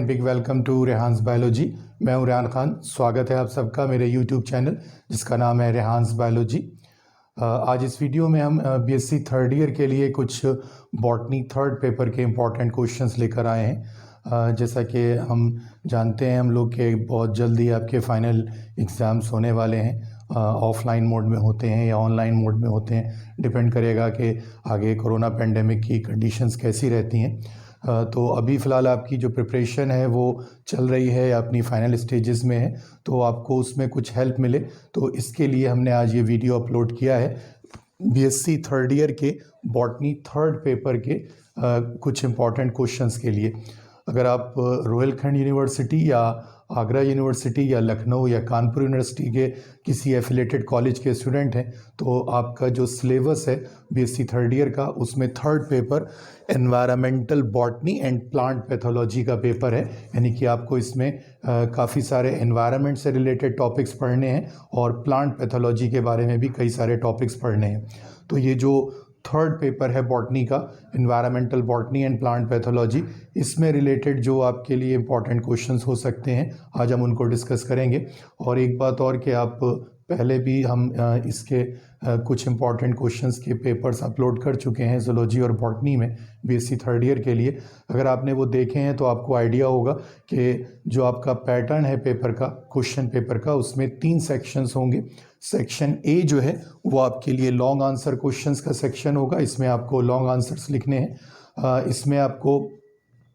And big welcome to Rehan's biology. मैं हूं रेहान खान। स्वागत है आप सबका मेरे यूट्यूब चैनल जिसका नाम है रेहान्स बायोलॉजी। आज इस वीडियो में हम बीएससी थर्ड ईयर के लिए कुछ बॉटनी थर्ड पेपर के इम्पॉर्टेंट क्वेश्चंस लेकर आए हैं। जैसा कि हम जानते हैं हम लोग के बहुत जल्दी आपके फाइनल एग्ज़ाम्स होने वाले हैं। ऑफलाइन मोड में होते हैं या ऑनलाइन मोड में होते हैं, डिपेंड करेगा कि आगे कोरोना पेंडेमिक की कंडीशंस कैसी रहती हैं। तो अभी फ़िलहाल आपकी जो प्रिपरेशन है वो चल रही है या अपनी फाइनल स्टेजेस में है, तो आपको उसमें कुछ हेल्प मिले तो इसके लिए हमने आज ये वीडियो अपलोड किया है। बीएससी थर्ड ईयर के बॉटनी थर्ड पेपर के कुछ इम्पॉर्टेंट क्वेश्चंस के लिए। अगर आप रोहिलखंड यूनिवर्सिटी या आगरा यूनिवर्सिटी या लखनऊ या कानपुर यूनिवर्सिटी के किसी एफिलेटेड कॉलेज के स्टूडेंट हैं तो आपका जो सिलेबस है बीएससी थर्ड ईयर का, उसमें third paper environmental botany and plant pathology का पेपर है। यानी कि आपको इसमें काफ़ी सारे एनवायरनमेंट से रिलेटेड टॉपिक्स पढ़ने हैं और प्लांट पैथोलॉजी के बारे में भी कई सारे टॉपिक्स पढ़ने हैं। तो ये जो थर्ड पेपर है बॉटनी का, environmental botany and plant pathology, इसमें रिलेटेड जो आपके लिए इंपॉर्टेंट क्वेश्चंस हो सकते हैं आज हम उनको डिस्कस करेंगे। और एक बात और कि आप पहले भी हम इसके कुछ इंपॉर्टेंट क्वेश्चंस के पेपर्स अपलोड कर चुके हैं ज़ूलॉजी और बॉटनी में बीएससी थर्ड ईयर के लिए। अगर आपने वो देखे हैं तो आपको आइडिया होगा कि जो आपका पैटर्न है पेपर का, क्वेश्चन पेपर का, उसमें 3 सेक्शंस होंगे। सेक्शन ए जो है वो आपके लिए लॉन्ग आंसर क्वेश्चंस का सेक्शन होगा। इसमें आपको लॉन्ग आंसर्स लिखने हैं। इसमें आपको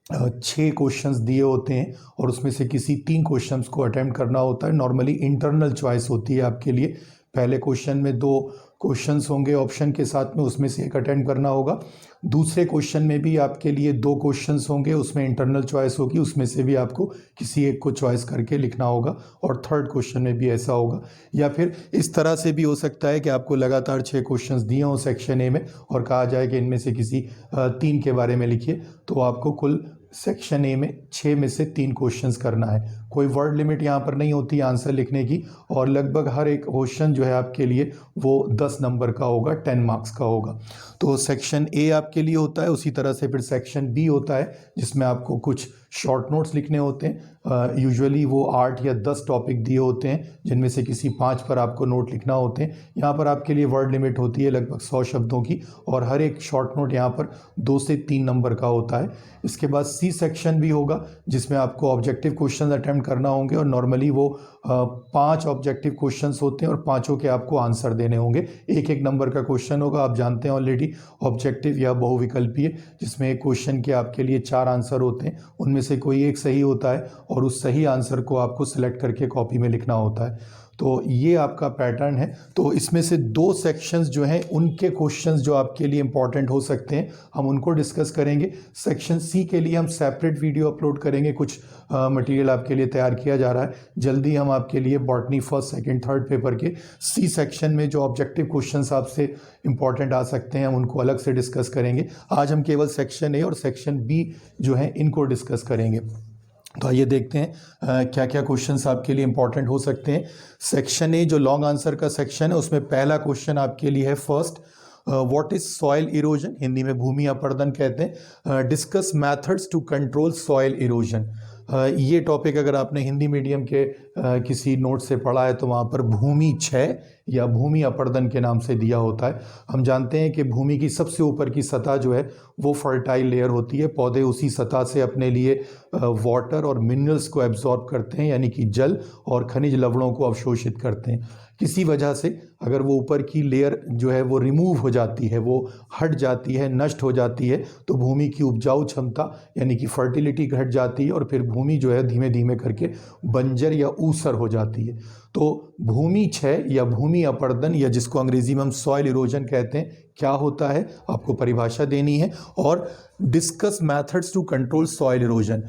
6 क्वेश्चंस दिए होते हैं और उसमें से किसी 3 क्वेश्चंस को अटेम्प्ट करना होता है। नॉर्मली इंटरनल चॉइस होती है आपके लिए। पहले क्वेश्चन में 2 क्वेश्चंस होंगे ऑप्शन के साथ में, उसमें से एक अटेम्प्ट करना होगा। दूसरे क्वेश्चन में भी आपके लिए 2 क्वेश्चंस होंगे, उसमें इंटरनल चॉइस होगी, उसमें से भी आपको किसी एक को चॉइस करके लिखना होगा। और थर्ड क्वेश्चन में भी ऐसा होगा। या फिर इस तरह से भी हो सकता है कि आपको लगातार 6 क्वेश्चंस दिए हों सेक्शन ए में और कहा जाए कि इनमें से किसी 3 के बारे में लिखिए, तो आपको कुल सेक्शन ए में 6 में से 3 क्वेश्चंस करना है। कोई वर्ड लिमिट यहाँ पर नहीं होती आंसर लिखने की और लगभग हर एक क्वेश्चन जो है आपके लिए वो 10 नंबर का होगा, 10 मार्क्स का होगा। तो सेक्शन ए आपके लिए होता है। उसी तरह से फिर सेक्शन बी होता है जिसमें आपको कुछ शॉर्ट नोट्स लिखने होते हैं। यूजुअली वो 8 या 10 टॉपिक दिए होते हैं जिनमें से किसी 5 पर आपको नोट लिखना होते हैं। यहाँ पर आपके लिए वर्ड लिमिट होती है लगभग 100 शब्दों की और हर एक शॉर्ट नोट यहाँ पर 2 से 3 नंबर का होता है। इसके बाद सी सेक्शन भी होगा जिसमें आपको ऑब्जेक्टिव क्वेश्चन अटेम्प्ट करना होंगे और नॉर्मली वो 5 ऑब्जेक्टिव क्वेश्चंस होते हैं और 5 के आपको आंसर देने होंगे। एक नंबर का क्वेश्चन होगा। आप जानते हैं ऑलरेडी ऑब्जेक्टिव या बहुविकल्पीय, जिसमें एक क्वेश्चन के आपके लिए 4 आंसर होते हैं, उनमें से कोई एक सही होता है और उस सही आंसर को आपको सिलेक्ट करके कॉपी में लिखना होता है। तो ये आपका पैटर्न है। तो इसमें से 2 सेक्शंस जो हैं उनके क्वेश्चंस जो आपके लिए इंपॉर्टेंट हो सकते हैं हम उनको डिस्कस करेंगे। सेक्शन सी के लिए हम सेपरेट वीडियो अपलोड करेंगे। कुछ मटेरियल आपके लिए तैयार किया जा रहा है। जल्दी हम आपके लिए botany first, second, third paper के सी सेक्शन में जो ऑब्जेक्टिव क्वेश्चंस आपसे इंपॉर्टेंट आ सकते हैं हम उनको अलग से डिस्कस करेंगे। आज हम केवल सेक्शन ए और सेक्शन बी जो है इनको डिस्कस करेंगे। तो आइए देखते हैं क्या क्या क्वेश्चंस आपके लिए इंपॉर्टेंट हो सकते हैं। सेक्शन ए जो लॉन्ग आंसर का सेक्शन है उसमें पहला क्वेश्चन आपके लिए है first, what is soil erosion, Hindi में भूमि अपरदन कहते हैं। Discuss methods to control soil erosion. ये टॉपिक अगर आपने हिंदी मीडियम के किसी नोट से पढ़ा है तो वहाँ पर भूमि क्षय या भूमि अपरदन के नाम से दिया होता है। हम जानते हैं कि भूमि की सबसे ऊपर की सतह जो है वो फर्टाइल लेयर होती है। पौधे उसी सतह से अपने लिए वाटर और मिनरल्स को एब्जॉर्ब करते हैं, यानी कि जल और खनिज लवणों को अवशोषित करते हैं। किसी वजह से अगर वो ऊपर की लेयर जो है वो रिमूव हो जाती है, वो हट जाती है, नष्ट हो जाती है, तो भूमि की उपजाऊ क्षमता यानी कि फर्टिलिटी घट जाती है और फिर भूमि जो है धीमे धीमे करके बंजर या ऊसर हो जाती है। तो भूमि क्षय या भूमि अपरदन या जिसको अंग्रेजी में हम सॉइल इरोजन कहते हैं, क्या होता है आपको परिभाषा देनी है। और discuss methods to control soil erosion,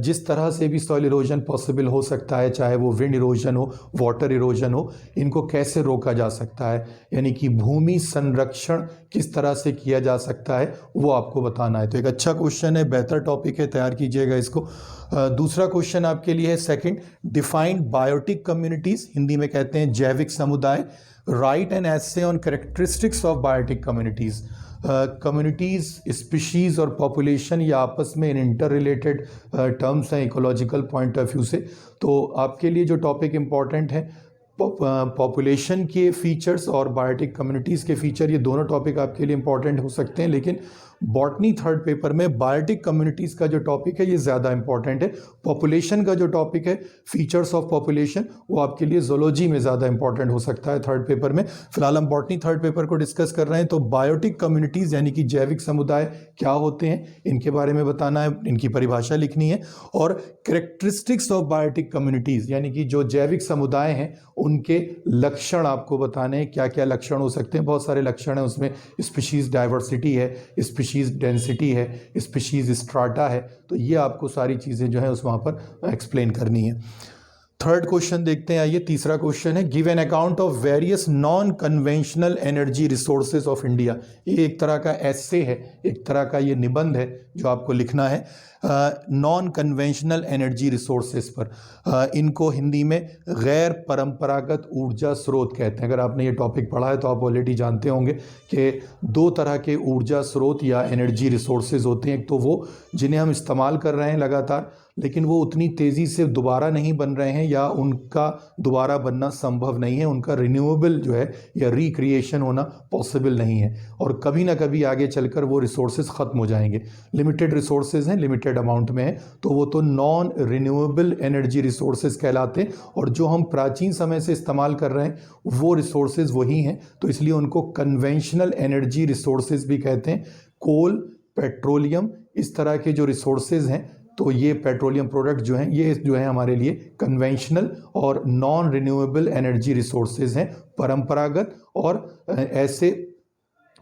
जिस तरह से भी सॉइल इरोजन पॉसिबल हो सकता है, चाहे वो विंड इरोजन हो, वाटर इरोजन हो, इनको कैसे रोका जा सकता है, यानी कि भूमि संरक्षण किस तरह से किया जा सकता है वो आपको बताना है। तो एक अच्छा क्वेश्चन है, बेहतर टॉपिक है, तैयार कीजिएगा इसको। दूसरा क्वेश्चन आपके लिए है सेकंड, डिफाइंड बायोटिक कम्युनिटीज, हिंदी में कहते हैं जैविक समुदाय। Write an essay on characteristics of biotic communities. Communities, species और पॉपुलेशन ये आपस में इंटर रिलेटेड टर्म्स हैं इकोलॉजिकल पॉइंट ऑफ व्यू से। तो आपके लिए जो टॉपिक इम्पॉर्टेंट है पॉपुलेशन के फीचर्स और बायोटिक कम्युनिटीज़ के फीचर, ये दोनों टॉपिक आपके लिए इंपॉर्टेंट हो सकते हैं, लेकिन बॉटनी थर्ड पेपर में बायोटिक कम्युनिटीज़ का जो टॉपिक है ये ज़्यादा इंपॉर्टेंट है। पॉपुलेशन का जो टॉपिक है फीचर्स ऑफ पॉपुलेशन, वो आपके लिए जोलॉजी में ज़्यादा इंपॉर्टेंट हो सकता है थर्ड पेपर में। फिलहाल हम बॉटनी थर्ड पेपर को डिस्कस कर रहे हैं। तो बायोटिक कम्युनिटीज़ यानी कि जैविक समुदाय क्या होते हैं, इनके बारे में बताना है, इनकी परिभाषा लिखनी है। और कैरेक्टरिस्टिक्स ऑफ बायोटिक कम्युनिटीज़ यानी कि जो जैविक समुदाय हैं उनके लक्षण आपको बताने हैं, क्या क्या लक्षण हो सकते हैं। बहुत सारे लक्षण हैं उसमें, स्पीशीज़ डाइवर्सिटी है, स्पीशीज़ डेंसिटी है, स्पीशीज़ स्ट्राटा है। तो ये आपको सारी चीज़ें जो है उस वहाँ पर एक्सप्लेन करनी है। थर्ड क्वेश्चन देखते हैं, आइए। तीसरा क्वेश्चन है, give an account of various non conventional energy resources of India. ये एक तरह का एस्से है, एक तरह का ये निबंध है जो आपको लिखना है नॉन कन्वेंशनल एनर्जी रिसोर्सेज पर। इनको हिंदी में गैर परंपरागत ऊर्जा स्रोत कहते हैं। अगर आपने ये टॉपिक पढ़ा है तो आप ऑलरेडी जानते होंगे कि दो तरह के ऊर्जा स्रोत या एनर्जी रिसोर्सेज होते हैं। एक तो वो जिन्हें हम इस्तेमाल कर रहे हैं लगातार, लेकिन वो उतनी तेज़ी से दोबारा नहीं बन रहे हैं या उनका दोबारा बनना संभव नहीं है, उनका रिन्यूएबल जो है या रिक्रिएशन होना पॉसिबल नहीं है, और कभी ना कभी आगे चलकर वो रिसोर्सेज ख़त्म हो जाएंगे। लिमिटेड रिसोर्सेज हैं, लिमिटेड अमाउंट में है, तो वो तो नॉन रिन्यूएबल एनर्जी रिसोर्सेज कहलाते हैं। और जो हम प्राचीन समय से इस्तेमाल कर रहे हैं वो रिसोर्सेज वही हैं, तो इसलिए उनको कन्वेंशनल एनर्जी रिसोर्सेज भी कहते हैं। कोल, पेट्रोलियम, इस तरह के जो रिसोर्सेज हैं, तो ये पेट्रोलियम प्रोडक्ट जो हैं ये जो है हमारे लिए कन्वेंशनल और नॉन रिन्यूएबल एनर्जी रिसोर्सेज हैं, परंपरागत और ऐसे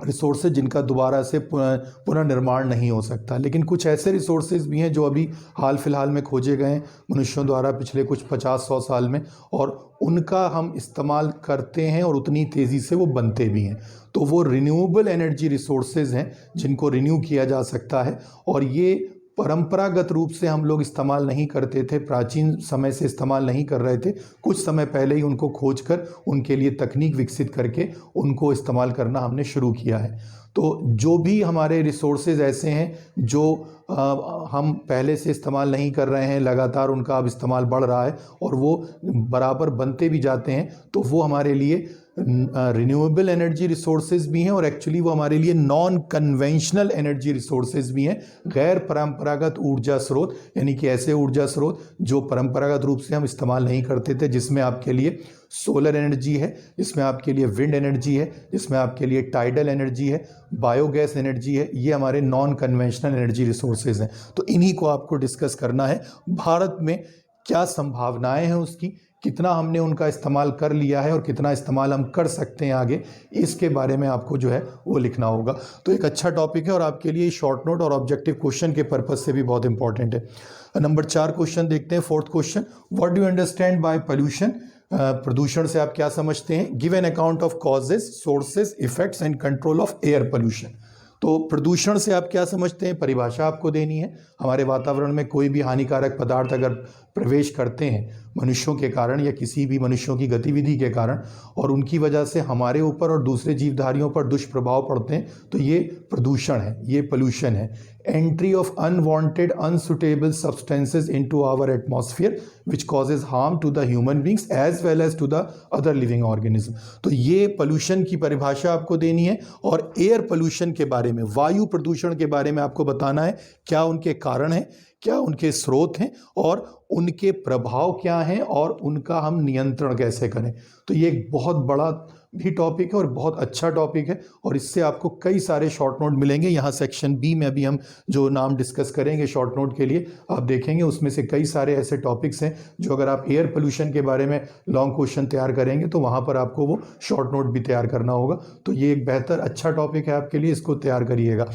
रिसोर्सेज जिनका दोबारा से पुनर्निर्माण नहीं हो सकता। लेकिन कुछ ऐसे रिसोर्सेज भी हैं जो अभी हाल फिलहाल में खोजे गए हैं मनुष्यों द्वारा पिछले कुछ 50-100 साल में, और उनका हम इस्तेमाल करते हैं और उतनी तेज़ी से वो बनते भी हैं। तो वो रिन्यूएबल एनर्जी रिसोर्सेज हैं जिनको रिन्यू किया जा सकता है, और ये परंपरागत रूप से हम लोग इस्तेमाल नहीं करते थे, प्राचीन समय से इस्तेमाल नहीं कर रहे थे। कुछ समय पहले ही उनको खोजकर उनके लिए तकनीक विकसित करके उनको इस्तेमाल करना हमने शुरू किया है। तो जो भी हमारे रिसोर्सेज ऐसे हैं जो हम पहले से इस्तेमाल नहीं कर रहे हैं, लगातार उनका अब इस्तेमाल बढ़ रहा है और वो बराबर बनते भी जाते हैं, तो वो हमारे लिए रिन्यूएबल एनर्जी रिसोर्सेज भी हैं, और एक्चुअली वो हमारे लिए नॉन कन्वेंशनल एनर्जी रिसोर्सेज भी हैं, गैर परंपरागत ऊर्जा स्रोत, यानी कि ऐसे ऊर्जा स्रोत जो परंपरागत रूप से हम इस्तेमाल नहीं करते थे, जिसमें आपके लिए सोलर एनर्जी है, जिसमें आपके लिए विंड एनर्जी है, जिसमें आपके लिए टाइडल एनर्जी है, बायोगैस एनर्जी है। ये हमारे नॉन कन्वेंशनल एनर्जी रिसोर्सेज हैं। तो इन्हीं को आपको डिस्कस करना है। भारत में क्या संभावनाएं हैं उसकी, कितना हमने उनका इस्तेमाल कर लिया है और कितना इस्तेमाल हम कर सकते हैं आगे, इसके बारे में आपको जो है वो लिखना होगा। तो एक अच्छा टॉपिक है और आपके लिए शॉर्ट नोट और ऑब्जेक्टिव क्वेश्चन के पर्पज से भी बहुत इंपॉर्टेंट है। नंबर 4 क्वेश्चन देखते हैं। Fourth question, what do you understand by pollution? प्रदूषण से आप क्या समझते हैं? Give an account of causes, sources, effects and control of air pollution. तो प्रदूषण से आप क्या समझते हैं, परिभाषा आपको देनी है। हमारे वातावरण में कोई भी हानिकारक पदार्थ अगर प्रवेश करते हैं मनुष्यों के कारण या किसी भी मनुष्यों की गतिविधि के कारण, और उनकी वजह से हमारे ऊपर और दूसरे जीवधारियों पर दुष्प्रभाव पड़ते हैं, तो ये प्रदूषण है, ये पोल्यूशन है। Entry of unwanted unsuitable substances into our atmosphere which causes harm to the human beings as well as to the other living organism. तो ये पोल्यूशन की परिभाषा आपको देनी है। और एयर पोल्यूशन के बारे में, वायु प्रदूषण के बारे में आपको बताना है, क्या उनके कारण हैं, क्या उनके स्रोत हैं और उनके प्रभाव क्या हैं और उनका हम नियंत्रण कैसे करें। तो ये एक बहुत बड़ा भी टॉपिक है और बहुत अच्छा टॉपिक है, और इससे आपको कई सारे शॉर्ट नोट मिलेंगे। यहाँ सेक्शन बी में अभी हम जो नाम डिस्कस करेंगे शॉर्ट नोट के लिए, आप देखेंगे उसमें से कई सारे ऐसे टॉपिक्स हैं जो अगर आप एयर पोल्यूशन के बारे में लॉन्ग क्वेश्चन तैयार करेंगे तो वहाँ पर आपको वो शॉर्ट नोट भी तैयार करना होगा। तो ये एक बेहतर अच्छा टॉपिक है आपके लिए, इसको तैयार करिएगा।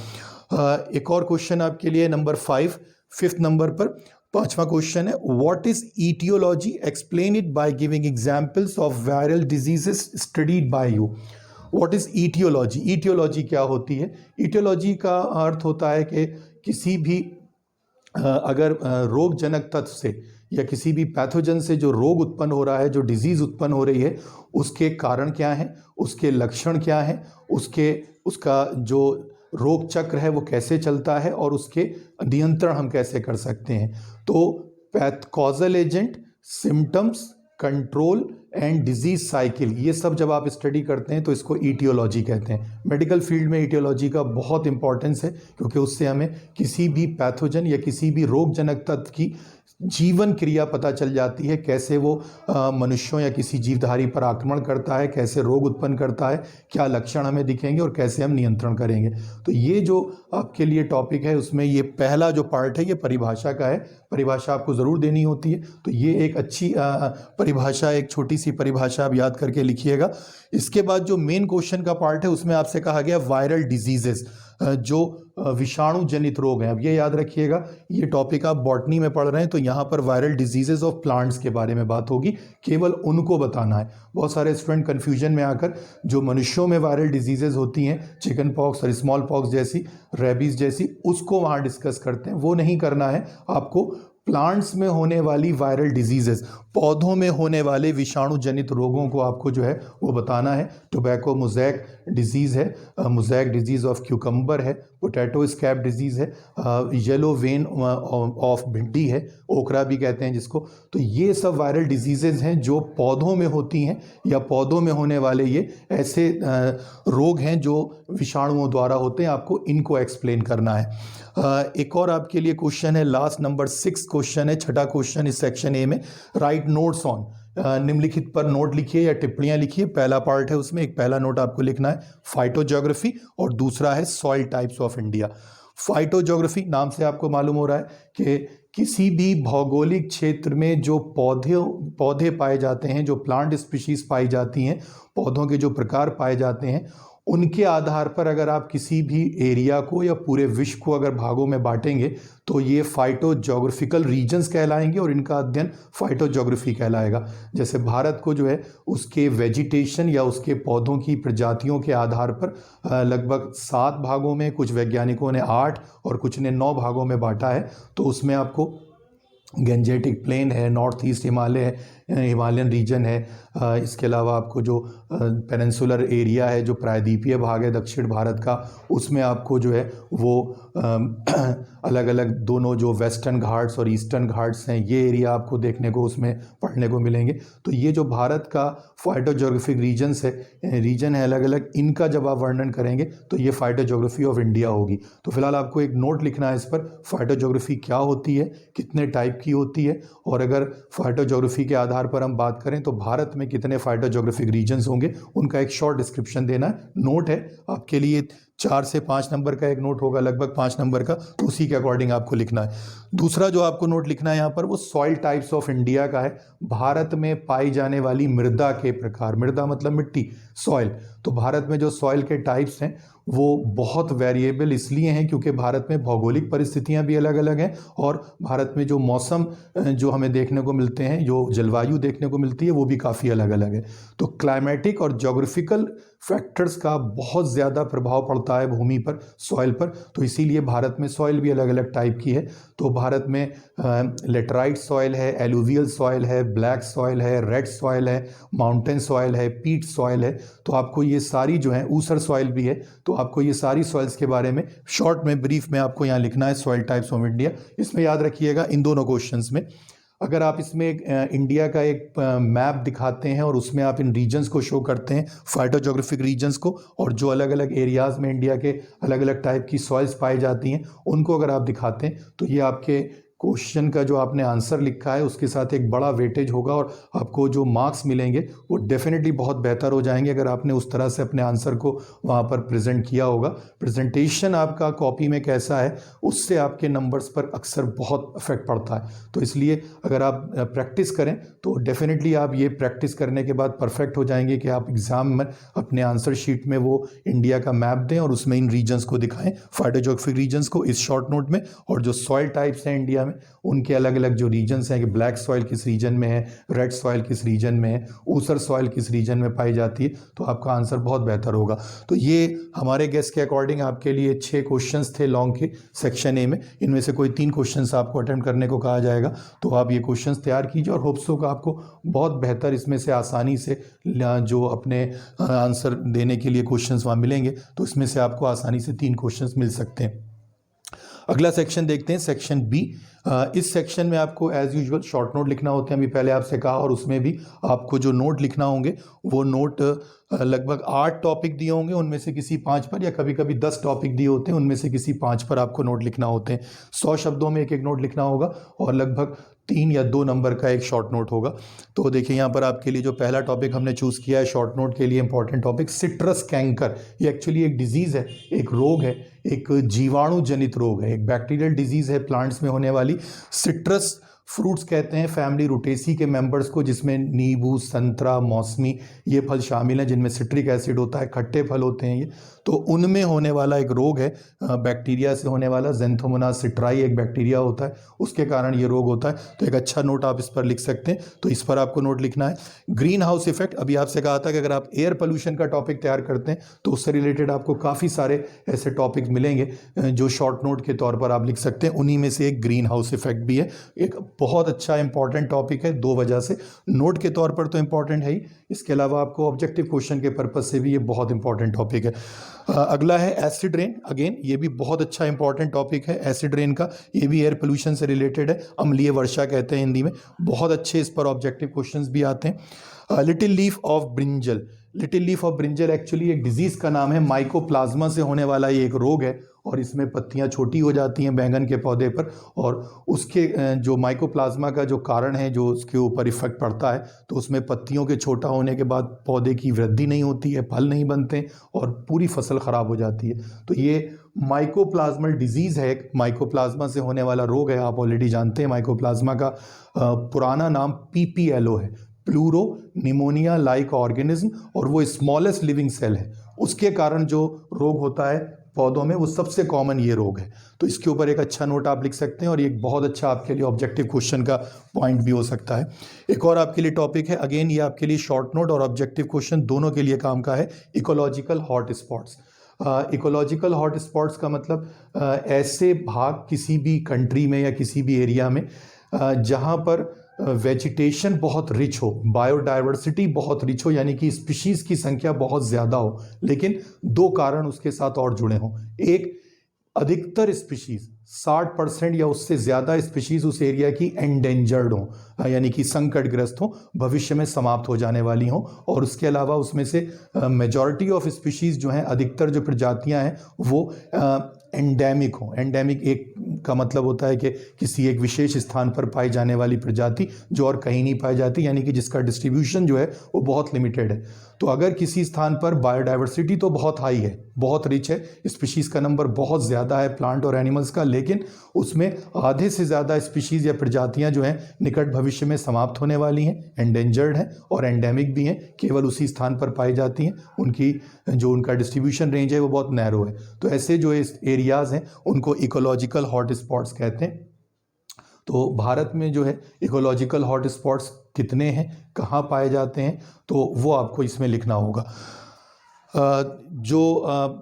एक और क्वेश्चन आपके लिए नंबर 5, 5th नंबर पर 5वां क्वेश्चन है, what is etiology? Explain it by giving examples of viral diseases studied by you. What is etiology? Etiology क्या होती है? ईटियोलॉजी का अर्थ होता है कि किसी भी अगर रोगजनक तत्व से या किसी भी पैथोजन से जो रोग उत्पन्न हो रहा है, जो डिजीज़ उत्पन्न हो रही है, उसके कारण क्या हैं, उसके लक्षण क्या हैं, उसका जो रोग चक्र है वो कैसे चलता है और उसके नियंत्रण हम कैसे कर सकते हैं। तो causal agent, symptoms, control and disease cycle, ये सब जब आप स्टडी करते हैं तो इसको ईटियोलॉजी कहते हैं। मेडिकल फील्ड में ईटियोलॉजी का बहुत इंपॉर्टेंस है, क्योंकि उससे हमें किसी भी पैथोजन या किसी भी रोगजनक तत्व की जीवन क्रिया पता चल जाती है, कैसे वो मनुष्यों या किसी जीवधारी पर आक्रमण करता है, कैसे रोग उत्पन्न करता है, क्या लक्षण हमें दिखेंगे और कैसे हम नियंत्रण करेंगे। तो ये जो आपके लिए टॉपिक है उसमें ये पहला जो पार्ट है ये परिभाषा का है। परिभाषा आपको ज़रूर देनी होती है, तो ये एक अच्छी परिभाषा, एक छोटी सी परिभाषा आप याद करके लिखिएगा। इसके बाद जो मेन क्वेश्चन का पार्ट है उसमें आपसे कहा गया वायरल डिजीजेस, जो विषाणु जनित रोग हैं। अब ये याद रखिएगा, ये टॉपिक आप बॉटनी में पढ़ रहे हैं तो यहाँ पर वायरल डिजीजेस ऑफ प्लांट्स के बारे में बात होगी, केवल उनको बताना है। बहुत सारे स्टूडेंट कन्फ्यूजन में आकर जो मनुष्यों में वायरल डिजीजेस होती हैं, चिकन पॉक्स और स्मॉल पॉक्स जैसी, रेबीज जैसी, उसको वहाँ डिस्कस करते हैं। वो नहीं करना है आपको। प्लांट्स में होने वाली वायरल डिजीजेस, पौधों में होने वाले विषाणु जनित रोगों को आपको जो है वो बताना है। टोबैको मोज़ैक डिजीज़ है, मोज़ैक डिजीज़ ऑफ क्यूकम्बर है, पोटैटो स्कैब डिजीज़ है, येलो वेन ऑफ भिंडी है, ओकरा भी कहते हैं जिसको। तो ये सब वायरल डिजीज़ेज़ हैं जो पौधों में होती हैं या पौधों में होने वाले ये ऐसे रोग हैं जो विषाणुओं द्वारा होते हैं। आपको इनको एक्सप्लेन करना है। एक और आपके लिए क्वेश्चन है, लास्ट नंबर 6 क्वेश्चन है, छठा क्वेश्चन इस सेक्शन ए में। राइट नोट्स ऑन, निम्नलिखित पर नोट लिखिए या टिप्पणियां लिखिए। पहला पार्ट है उसमें, एक पहला नोट आपको लिखना है फाइटोज्योग्राफी और दूसरा है सॉइल टाइप्स ऑफ इंडिया। फाइटोज्योग्राफी नाम से आपको मालूम हो रहा है कि किसी भी भौगोलिक क्षेत्र में जो पौधे पाए जाते हैं, जो प्लांट स्पीशीज पाई जाती हैं, पौधों के जो प्रकार पाए जाते हैं, उनके आधार पर अगर आप किसी भी एरिया को या पूरे विश्व को अगर भागों में बांटेंगे तो ये फाइटोज्योग्राफिकल रीजन्स कहलाएंगे और इनका अध्ययन फाइटोज्योग्राफी कहलाएगा। जैसे भारत को जो है उसके वेजिटेशन या उसके पौधों की प्रजातियों के आधार पर लगभग 7 भागों में, कुछ वैज्ञानिकों ने 8 और कुछ ने 9 भागों में बांटा है। तो उसमें आपको गेंजेटिक प्लेन है, नॉर्थ ईस्ट हिमालय है, हिमालयन रीजन है, इसके अलावा आपको जो पेनिनसुलर एरिया है, जो प्रायद्वीपीय भाग है दक्षिण भारत का, उसमें आपको जो है वो अलग अलग दोनों जो वेस्टर्न घाट्स और ईस्टर्न घाट्स हैं, ये एरिया आपको देखने को उसमें पढ़ने को मिलेंगे। तो ये जो भारत का फाइटोज्योग्राफिक रीजन है अलग अलग, इनका जब आप वर्णन करेंगे तो ये फाइटोज्योग्राफी ऑफ इंडिया होगी। तो फिलहाल आपको एक नोट लिखना है इस पर, फाइटोज्योग्राफी क्या होती है, कितने टाइप की होती है, और अगर फाइटोज्योग्राफी के आधार पर हम बात करें तो भारत में कितने फाइटोज्योग्राफिक रीजन्स होंगे, उनका एक शॉर्ट डिस्क्रिप्शन देना है। नोट है आपके लिए 4 से 5 नंबर का एक नोट होगा, लगभग 5 नंबर का, तो उसी के अकॉर्डिंग आपको लिखना है। दूसरा जो आपको नोट लिखना है यहाँ पर वो सॉइल टाइप्स ऑफ इंडिया का है। भारत में पाई जाने वाली मृदा के प्रकार, मृदा मतलब मिट्टी, सॉइल। तो भारत में जो सॉइल के टाइप्स हैं वो बहुत वेरिएबल इसलिए हैं क्योंकि भारत में भौगोलिक परिस्थितियां भी अलग अलग हैं और भारत में जो मौसम जो हमें देखने को मिलते हैं, जो जलवायु देखने को मिलती है, वो भी काफ़ी अलग अलग है। तो क्लाइमेटिक और ज्योग्राफिकल फैक्टर्स का बहुत ज़्यादा प्रभाव पड़ता है भूमि पर, सॉइल पर। तो इसीलिए भारत में सॉइल भी अलग अलग टाइप की है। तो भारत में लेटराइट सॉइल है, एलुवियल सॉइल है, ब्लैक सॉइल है, रेड सॉइल है, माउंटेन सॉइल है, पीट सॉइल है। तो आपको ये सारी जो है, ऊसर सॉइल भी है। तो आपको ये सारी सॉइल्स के बारे में शॉर्ट में, ब्रीफ में आपको यहाँ लिखना है, सॉइल टाइप्स ऑफ इंडिया। इसमें याद रखिएगा इन दोनों क्वेश्चंस में, अगर आप इसमें इंडिया का एक मैप दिखाते हैं और उसमें आप इन रीजन्स को शो करते हैं, फाइटोज्योग्राफिक रीजन्स को, और जो अलग अलग एरियाज़ में इंडिया के अलग अलग टाइप की सॉइल्स पाई जाती हैं उनको अगर आप दिखाते हैं, तो ये आपके क्वेश्चन का जो आपने आंसर लिखा है उसके साथ एक बड़ा वेटेज होगा और आपको जो मार्क्स मिलेंगे वो डेफिनेटली बहुत बेहतर हो जाएंगे अगर आपने उस तरह से अपने आंसर को वहाँ पर प्रेजेंट किया होगा। प्रेजेंटेशन आपका कॉपी में कैसा है उससे आपके नंबर्स पर अक्सर बहुत इफेक्ट पड़ता है। तो इसलिए अगर आप प्रैक्टिस करें तो डेफिनेटली आप ये प्रैक्टिस करने के बाद परफेक्ट हो जाएंगे कि आप एग्ज़ाम में अपने आंसर शीट में वो इंडिया का मैप दें और उसमें इन रीजन्स को दिखाएं, फाइटोज्योग्राफिक रीजन्स को इस शॉर्ट नोट में, और जो सॉइल टाइप्स हैं इंडिया में में, उनके अलग अलग जो रीजन्स हैं कि ब्लैक सॉइल किस रीजन में है, रेड सॉइल किस रीजन में है, ऊसर सॉइल किस रीजन में पाई जाती है, तो आपका आंसर बहुत बेहतर होगा। तो ये हमारे गेस के अकॉर्डिंग आपके लिए 6 क्वेश्चंस थे लॉन्ग के सेक्शन ए में। इनमें से कोई 3 क्वेश्चंस आपको अटेम्प्ट करने को कहा जाएगा, तो आप ये क्वेश्चंस तैयार कीजिए और होप्स हो कि आपको बहुत बेहतर इसमें से आसानी से जो अपने आंसर देने के लिए क्वेश्चंस वहाँ मिलेंगे, तो इसमें से आपको आसानी से 3 क्वेश्चंस मिल सकते हैं। अगला सेक्शन देखते हैं, सेक्शन बी। इस सेक्शन में आपको एज यूजुअल शॉर्ट नोट लिखना होते हैं, अभी पहले आपसे कहा, और उसमें भी आपको जो नोट लिखना होंगे वो नोट लगभग 8 टॉपिक दिए होंगे, उनमें से किसी 5 पर, या कभी कभी 10 टॉपिक दिए होते हैं, उनमें से किसी 5 पर आपको नोट लिखना होते हैं। 100 शब्दों में एक लिखना होगा और लगभग 3 या 2 नंबर का एक शॉर्ट नोट होगा। तो देखिए यहाँ पर आपके लिए जो पहला टॉपिक हमने चूज़ किया है शॉर्ट नोट के लिए इंपॉर्टेंट टॉपिक, सिट्रस कैंकर। ये एक्चुअली एक डिजीज़ है, एक रोग है, एक जीवाणु जनित रोग है, एक बैक्टीरियल डिजीज़ है प्लांट्स में होने वाली। सिट्रस फ्रूट्स कहते हैं फैमिली रुटेसी के मेंबर्स को, जिसमें नींबू, संतरा, मौसमी ये फल शामिल हैं, जिनमें सिट्रिक एसिड होता है, खट्टे फल होते हैं ये। तो उनमें होने वाला एक रोग है बैक्टीरिया से होने वाला, ज़ेंथोमोनास सिट्राई एक बैक्टीरिया होता है, उसके कारण ये रोग होता है। तो एक अच्छा नोट आप इस पर लिख सकते हैं, तो इस पर आपको नोट लिखना है। ग्रीन हाउस इफेक्ट, अभी आपसे कहा था कि अगर आप एयर पोल्यूशन का टॉपिक तैयार करते हैं तो उससे रिलेटेड आपको काफ़ी सारे ऐसे टॉपिक मिलेंगे जो शॉर्ट नोट के तौर पर आप लिख सकते हैं। उन्हीं में से एक ग्रीन हाउस इफेक्ट भी है, एक बहुत अच्छा इंपॉर्टेंट टॉपिक है 2 वजह से। नोट के तौर पर तो इंपॉर्टेंट है ही, इसके अलावा आपको ऑब्जेक्टिव क्वेश्चन के पर्पज से भी ये बहुत इंपॉर्टेंट टॉपिक है। अगला है एसिड रेन, अगेन ये भी बहुत अच्छा इंपॉर्टेंट टॉपिक है एसिड रेन का, ये भी एयर पोल्यूशन से रिलेटेड है, अम्लीय वर्षा कहते हैं हिंदी में। बहुत अच्छे इस पर ऑब्जेक्टिव क्वेश्चंस भी आते हैं। Little leaf of brinjal, little leaf of brinjal actually एक डिजीज़ का नाम है, माइकोप्लाज्मा से होने वाला ये एक रोग है, और इसमें पत्तियां छोटी हो जाती हैं बैंगन के पौधे पर, और उसके जो माइकोप्लाज्मा का जो कारण है, जो उसके ऊपर इफेक्ट पड़ता है, तो उसमें पत्तियों के छोटा होने के बाद पौधे की वृद्धि नहीं होती है, फल नहीं बनते और पूरी फसल ख़राब हो जाती है। तो ये माइकोप्लाज्मल डिजीज़ है, एक माइकोप्लाज्मा से होने वाला रोग है, आप ऑलरेडी जानते हैं। माइकोप्लाज्मा का पुराना नाम PPLO है, प्लूरो निमोनिया लाइक ऑर्गेनिज्म, और वो स्मॉलेस्ट लिविंग सेल है। उसके कारण जो रोग होता है पौधों में, वो सबसे कॉमन ये रोग है। तो इसके ऊपर एक अच्छा नोट आप लिख सकते हैं, और ये एक बहुत अच्छा आपके लिए ऑब्जेक्टिव क्वेश्चन का पॉइंट भी हो सकता है। एक और आपके लिए टॉपिक है, अगेन ये आपके लिए शॉर्ट नोट और ऑब्जेक्टिव क्वेश्चन दोनों के लिए काम का है, ecological hot spots. Ecological hot spots का मतलब ऐसे भाग किसी भी कंट्री में या किसी भी एरिया में जहाँ पर वेजिटेशन बहुत रिच हो, बायोडाइवर्सिटी बहुत रिच हो, यानी कि स्पीशीज़ की संख्या बहुत ज़्यादा हो, लेकिन 2 कारण उसके साथ और जुड़े हों। एक, अधिकतर स्पीशीज़ 60% या उससे ज़्यादा स्पीशीज़ उस एरिया की एंडेंजर्ड हों, यानी कि संकटग्रस्त हों, भविष्य में समाप्त हो जाने वाली हों। और उसके अलावा उसमें से मेजॉरिटी ऑफ स्पीशीज़ जो हैं, अधिकतर जो प्रजातियां हैं, वो एंडेमिक हों। एंडेमिक एक का मतलब होता है कि किसी एक विशेष स्थान पर पाई जाने वाली प्रजाति जो और कहीं नहीं पाई जाती, यानी कि जिसका डिस्ट्रीब्यूशन जो है वो बहुत लिमिटेड है। तो अगर किसी स्थान पर बायोडाइवर्सिटी तो बहुत हाई है, बहुत रिच है, स्पीशीज़ का नंबर बहुत ज़्यादा है प्लांट और एनिमल्स का, लेकिन उसमें आधे से ज़्यादा स्पीशीज़ या प्रजातियां जो हैं निकट भविष्य में समाप्त होने वाली हैं, एंडेंजर्ड हैं और एंडेमिक भी हैं, केवल उसी स्थान पर पाई जाती हैं, उनकी जो उनका डिस्ट्रीब्यूशन रेंज है वो बहुत नैरो है। तो ऐसे जो एरियाज़ हैं उनको इकोलॉजिकल हॉट स्पॉट्स कहते हैं। तो भारत में जो है इकोलॉजिकल हॉट स्पॉट्स कितने हैं, कहाँ पाए जाते हैं, तो वो आपको इसमें लिखना होगा।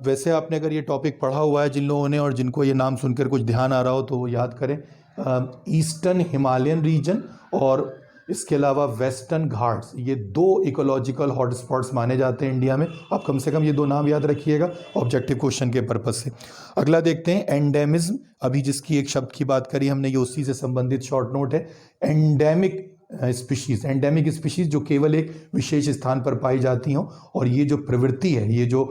वैसे आपने अगर ये टॉपिक पढ़ा हुआ है जिन लोगों ने, और जिनको ये नाम सुनकर कुछ ध्यान आ रहा हो तो वो याद करें, ईस्टर्न हिमालयन रीजन और इसके अलावा वेस्टर्न घाट्स, ये 2 इकोलॉजिकल हॉटस्पॉट्स माने जाते हैं इंडिया में। आप कम से कम ये 2 नाम याद रखिएगा ऑब्जेक्टिव क्वेश्चन के पर्पज से। अगला देखते हैं एंडेमिज्म, अभी जिसकी एक शब्द की बात करी हमने, ये उसी से संबंधित शॉर्ट नोट है। एंडेमिक स्पीशीज़, एंडेमिक स्पीशीज़ जो केवल एक विशेष स्थान पर पाई जाती हों, और ये जो प्रवृत्ति है, ये जो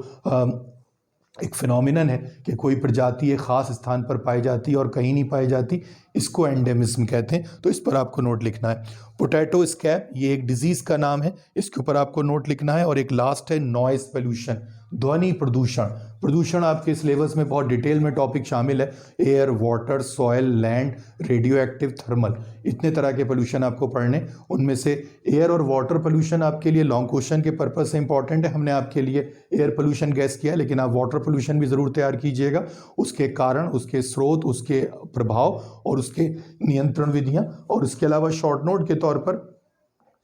एक फिनोमिनन है कि कोई प्रजाति एक ख़ास स्थान पर पाई जाती है और कहीं नहीं पाई जाती, इसको एंडेमिज्म कहते हैं। तो इस पर आपको नोट लिखना है। पोटैटो स्कैब, ये एक डिजीज़ का नाम है, इसके ऊपर आपको नोट लिखना है। और एक लास्ट है नॉइस पोल्यूशन। ध्वनि प्रदूषण। प्रदूषण आपके सिलेबस में बहुत डिटेल में टॉपिक शामिल है। Air, water, soil, land, radio active, thermal, इतने तरह के पोल्यूशन आपको पढ़ने। उनमें से एयर और वाटर पोल्यूशन आपके लिए लॉन्ग क्वेश्चन के पर्पज से इंपॉर्टेंट है। हमने आपके लिए एयर पोल्यूशन गैस किया, लेकिन आप वाटर पोल्यूशन भी ज़रूर तैयार कीजिएगा, उसके कारण, उसके स्रोत, उसके प्रभाव और उसके नियंत्रण विधियाँ। और इसके अलावा शॉर्ट नोट के तौर पर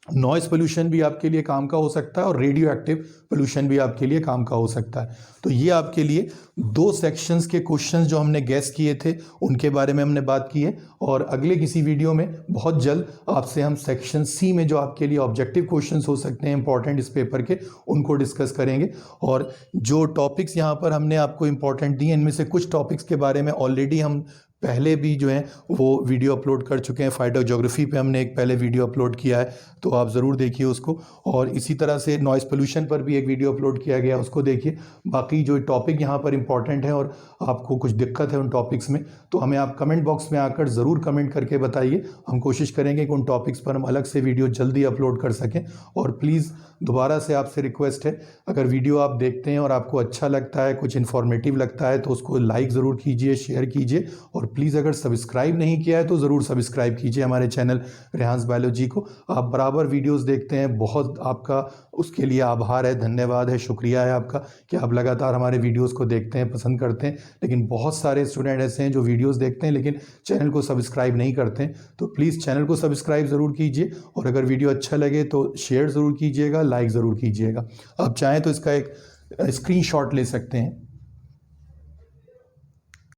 नॉइस पोल्यूशन भी आपके लिए काम का हो सकता है और रेडियो एक्टिव पोल्यूशन भी आपके लिए काम का हो सकता है। तो ये आपके लिए 2 सेक्शंस के क्वेश्चंस जो हमने गैस किए थे उनके बारे में हमने बात की है। और अगले किसी वीडियो में बहुत जल्द आपसे हम सेक्शन सी में जो आपके लिए ऑब्जेक्टिव क्वेश्चंस हो सकते हैं इंपॉर्टेंट इस पेपर के, उनको डिस्कस करेंगे। और जो टॉपिक्स यहाँ पर हमने आपको इंपॉर्टेंट दिए, इनमें से कुछ टॉपिक्स के बारे में ऑलरेडी हम पहले भी जो है वो वीडियो अपलोड कर चुके हैं। फाइटोज्योग्राफी पे हमने एक पहले वीडियो अपलोड किया है, तो आप ज़रूर देखिए उसको। और इसी तरह से नॉइस पोल्यूशन पर भी एक वीडियो अपलोड किया गया, उसको देखिए। बाकी जो टॉपिक यहाँ पर इंपॉर्टेंट है और आपको कुछ दिक्कत है उन टॉपिक्स में, तो हमें आप कमेंट बॉक्स में आकर ज़रूर कमेंट करके बताइए। हम कोशिश करेंगे कि उन टॉपिक्स पर हम अलग से वीडियो जल्दी अपलोड कर सकें। और प्लीज़ दोबारा से आपसे रिक्वेस्ट है, अगर वीडियो आप देखते हैं और आपको अच्छा लगता है, कुछ इन्फॉर्मेटिव लगता है, तो उसको लाइक ज़रूर कीजिए, शेयर कीजिए। और प्लीज़ अगर सब्सक्राइब नहीं किया है तो ज़रूर सब्सक्राइब कीजिए हमारे चैनल रेहान्स बायोलॉजी को। आप बराबर वीडियोस देखते हैं, बहुत आपका उसके लिए आभार है, धन्यवाद है, शुक्रिया है आपका कि आप लगातार हमारे वीडियोस को देखते हैं, पसंद करते हैं। लेकिन बहुत सारे स्टूडेंट ऐसे हैं जो वीडियोस देखते हैं लेकिन चैनल को सब्सक्राइब नहीं करते हैं, तो प्लीज़ चैनल को सब्सक्राइब ज़रूर कीजिए। और अगर वीडियो अच्छा लगे तो शेयर ज़रूर कीजिएगा, लाइक ज़रूर कीजिएगा। आप चाहें तो इसका एक स्क्रीनशॉट ले सकते हैं।